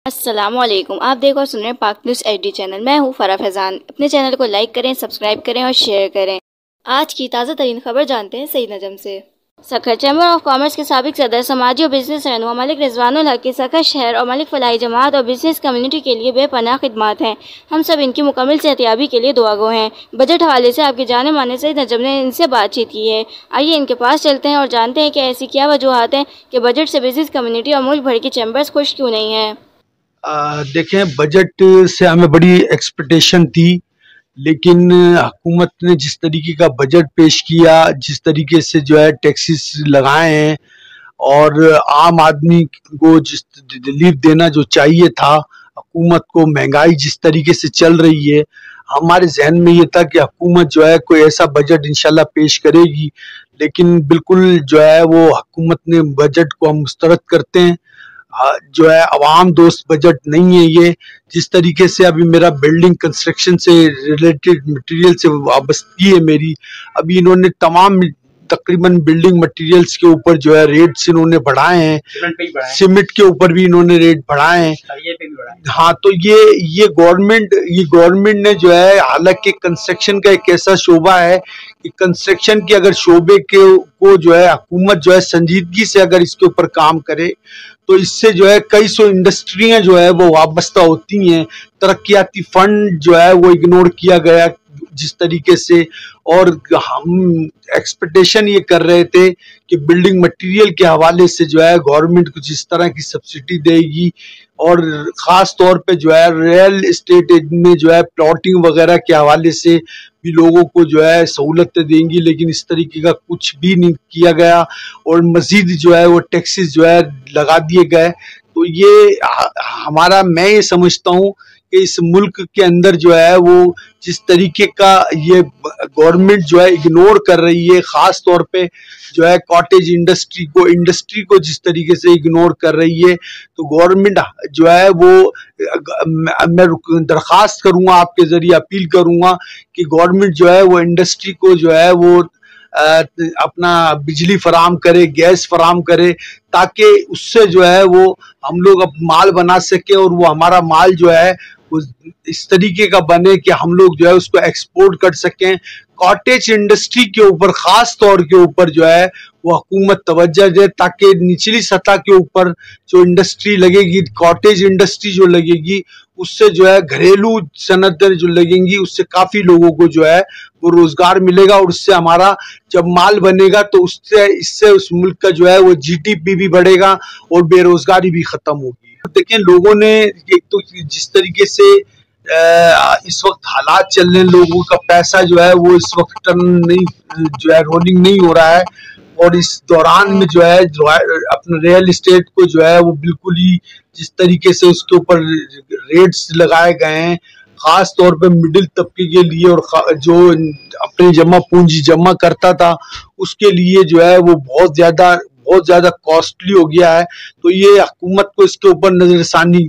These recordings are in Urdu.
السلام علیکم، آپ دیکھ اور سن رہے ہیں پاک نیوز ایچ ڈی چینل۔ میں ہوں فرح فیضان۔ اپنے چینل کو لائک کریں، سبسکرائب کریں اور شیئر کریں۔ آج کی تازہ ترین خبر جانتے ہیں سعید نجم سے۔ سکھر چیمبر آف کامرس کے سابق صدر، سماجی اور بزنس رہنما ملک رضوان الحق کی سکھر شہر اور ملک فلاحی جماعت اور بزنس کمیونٹی کے لیے بے پناہ خدمات ہیں۔ ہم سب ان کی مکمل صحتیابی کے لیے دعا گو ہیں۔ بجٹ حوالے سے آپ کے جانے مانے سعید نجم نے ان سے بات چیت کی ہے۔ آئیے ان کے پاس چلتے ہیں اور جانتے ہیں کہ ایسی کیا وجوہات ہیں کہ بجٹ سے بزنس کمیونٹی اور ملک بھر کی چیمبرز خوش کیوں نہیں ہیں۔ دیکھیں، بجٹ سے ہمیں بڑی ایکسپیکٹیشن تھی، لیکن حکومت نے جس طریقے کا بجٹ پیش کیا، جس طریقے سے ٹیکسز لگائے ہیں اور عام آدمی کو جس ریلیف دینا جو چاہیے تھا، حکومت کو مہنگائی جس طریقے سے چل رہی ہے، ہمارے ذہن میں یہ تھا کہ حکومت کوئی ایسا بجٹ انشاءاللہ پیش کرے گی، لیکن بالکل وہ حکومت نے بجٹ کو ہم مسترد کرتے ہیں۔ عوام دوست بجٹ نہیں ہے یہ۔ جس طریقے سے ابھی میرا بلڈنگ کنسٹرکشن سے ریلیٹڈ مٹیریل سے وابستگی ہے میری، ابھی انہوں نے تمام تقریباً بلڈنگ مٹیریلز کے اوپر ریٹس انہوں نے بڑھائے ہیں، سیمنٹ کے اوپر بھی انہوں نے ریٹ بڑھائے ہیں۔ ہاں، تو یہ گورنمنٹ نے حالانکہ کنسٹرکشن کا ایک ایسا شعبہ ہے کہ کنسٹرکشن کے اگر شعبے کو حکومت سنجیدگی سے اگر اس کے اوپر کام کرے تو اس سے کئی سو انڈسٹریاں وہ وابستہ ہوتی ہیں۔ ترقیاتی فنڈ وہ اگنور کیا گیا جس طریقے سے، اور ہم ایکسپیکٹیشن یہ کر رہے تھے کہ بلڈنگ مٹیریل کے حوالے سے گورنمنٹ کچھ اس طرح کی سبسڈی دے گی، اور خاص طور پہ ریئل اسٹیٹ میں پلاٹنگ وغیرہ کے حوالے سے بھی لوگوں کو سہولت دیں گی، لیکن اس طریقے کا کچھ بھی نہیں کیا گیا، اور مزید وہ ٹیکسز لگا دیے گئے۔ تو میں یہ سمجھتا ہوں کہ اس ملک کے اندر وہ جس طریقے کا یہ گورنمنٹ اگنور کر رہی ہے، خاص طور پہ کاٹیج انڈسٹری کو جس طریقے سے اگنور کر رہی ہے، تو گورنمنٹ میں درخواست کروں گا، آپ کے ذریعے اپیل کروں گا کہ گورنمنٹ وہ انڈسٹری کو وہ اپنا بجلی فراہم کرے، گیس فراہم کرے، تاکہ اس سے وہ ہم لوگ اب مال بنا سکیں، اور وہ ہمارا مال وہ اس طریقے کا بنے کہ ہم لوگ اس کو ایکسپورٹ کر سکیں۔ کاٹیج انڈسٹری کے اوپر خاص طور کے اوپر وہ حکومت توجہ دے، تاکہ نچلی سطح کے اوپر جو انڈسٹری لگے گی، کاٹیج انڈسٹری جو لگے گی، اس سے گھریلو صنعتیں جو لگیں گی، اس سے کافی لوگوں کو وہ روزگار ملے گا، اور اس سے ہمارا جب مال بنے گا تو اس سے اس ملک کا وہ جی ڈی پی بھی بڑھے گا اور بے روزگاری بھی ختم ہوگی۔ دیکھیں، لوگوں نے ایک تو جس طریقے سے اس وقت حالات چل رہے ہیں، لوگوں کا پیسہ وہ اس وقت ٹرن نہیں رولنگ نہیں ہو رہا ہے، اور اس دوران میں اپنے ریئل اسٹیٹ کو وہ بالکل ہی جس طریقے سے اس کے اوپر ریٹس لگائے گئے ہیں، خاص طور پہ مڈل طبقے کے لیے، اور جو اپنی پونجی جمع کرتا تھا اس کے لیے وہ بہت زیادہ کاسٹلی ہو گیا ہے۔ تو یہ حکومت کو اس کے اوپر نظر ثانی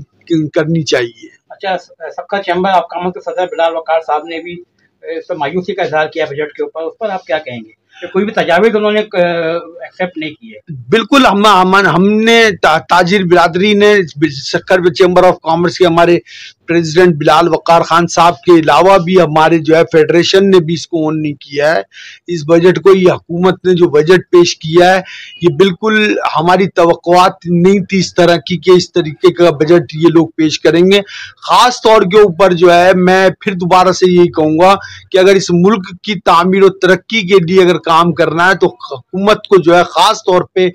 کرنی چاہیے۔ اچھا، سکھر چیمبر آف کامرس کے صدر بلال وقار صاحب نے بھی اس پر مایوسی کا اظہار کیا بجٹ کے اوپر، اس پر آپ کیا کہیں گے کہ کوئی بھی تجاویز انہوں نے ایکسیپٹ نہیں کی ہے؟ بالکل، ہم نے تاجر برادری نے سکھر چیمبر آف کامرس کے ہمارے پریزیڈنٹ بلال وقار خان صاحب کے علاوہ بھی ہمارے فیڈریشن نے بھی اس کو اون نہیں کیا ہے، اس بجٹ کو۔ یہ حکومت نے جو بجٹ پیش کیا ہے، یہ بالکل ہماری توقعات نہیں تھی اس طرح کی کہ اس طریقے کا بجٹ یہ لوگ پیش کریں گے۔ خاص طور کے اوپر میں پھر دوبارہ سے یہی کہوں گا کہ اگر اس ملک کی تعمیر و ترقی کے لیے اگر کام کرنا ہے تو حکومت کو خاص طور پہ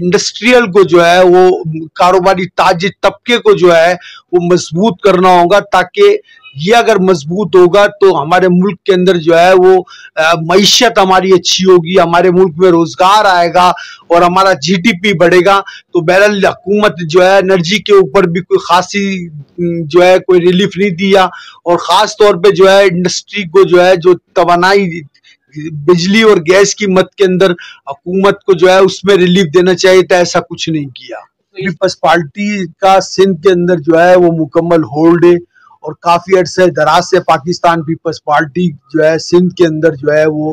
انڈسٹریل کو وہ کاروباری تاجر طبقے کو وہ مضبوط کرنا ہوگا، تاکہ یہ اگر مضبوط ہوگا تو ہمارے ملک کے اندر وہ معیشت ہماری اچھی ہوگی، ہمارے ملک میں روزگار آئے گا اور ہمارا جی ڈی پی بڑھے گا۔ تو بہرحال حکومت انرجی کے اوپر بھی کوئی خاصی کوئی ریلیف نہیں دیا، اور خاص طور پہ انڈسٹری کو جو توانائی بجلی اور گیس کی مد کے اندر حکومت کو اس میں ریلیف دینا چاہیے تھا، ایسا کچھ نہیں کیا۔ پیپلز پارٹی کا سندھ کے اندر وہ مکمل ہولڈ ہے، اور کافی عرصے دراز سے پاکستان پیپلز پارٹی سندھ کے اندر وہ